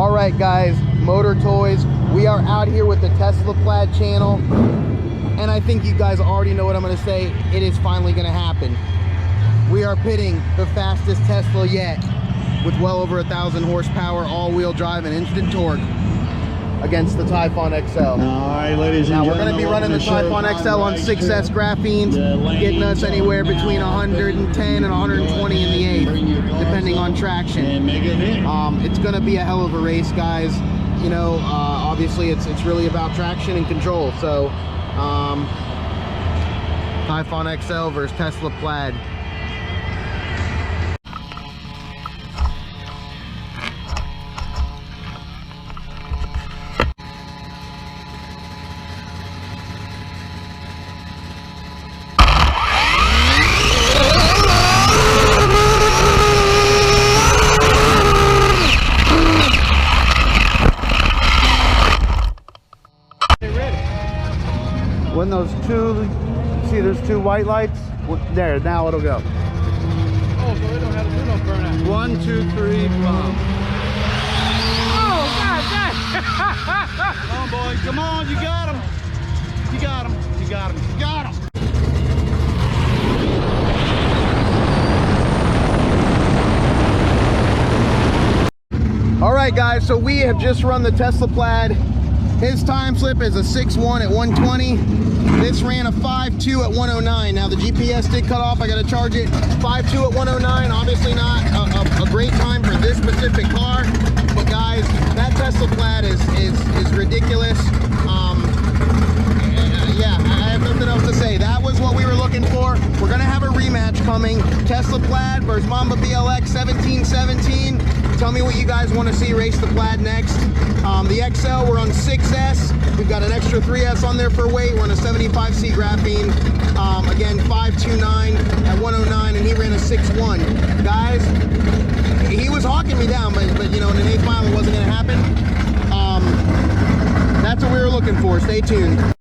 All right, guys, Motor Toys. We are out here with the Tesla Plaid channel, and I think you guys already know what I'm going to say. It is finally going to happen. We are pitting the fastest Tesla yet, with well over 1,000 horsepower, all-wheel drive, and instant torque, against the Typhon XL. All right, ladies and now, gentlemen. we're going to be running the Typhon XL on 6S graphenes, getting us anywhere between 110 and 120 in the eighth, depending on traction. It's going to be a hell of a race, guys. You know, obviously it's really about traction and control. So, Typhon XL versus Tesla Plaid. When those two, see there's two white lights? There, now it'll go. Oh, so they don't have to do no burnout. 1, 2, 3, bomb. Oh, God, God. Come on, boys, come on, you got him. You got him, you got him, you got him. All right, guys, so we have just run the Tesla Plaid. His time slip is a 6.1 at 120. This ran a 5.2 at 109. Now the GPS did cut off, I gotta charge it. 5.2 at 109, obviously not a great time for this specific car. But guys, that Tesla Plaid is ridiculous. Yeah, I have nothing else to say. That was what we were looking for. We're gonna have a rematch coming. Tesla Plaid versus Mamba BLX 1717. Tell me what you guys want to see race the Plaid next. The XL, we're on 6S. We've got an extra 3S on there for weight. We're on a 75C graphene. Again, 529 at 109, and he ran a 6.1. Guys, he was hawking me down, but you know, in an 8th mile, it wasn't going to happen. That's what we were looking for. Stay tuned.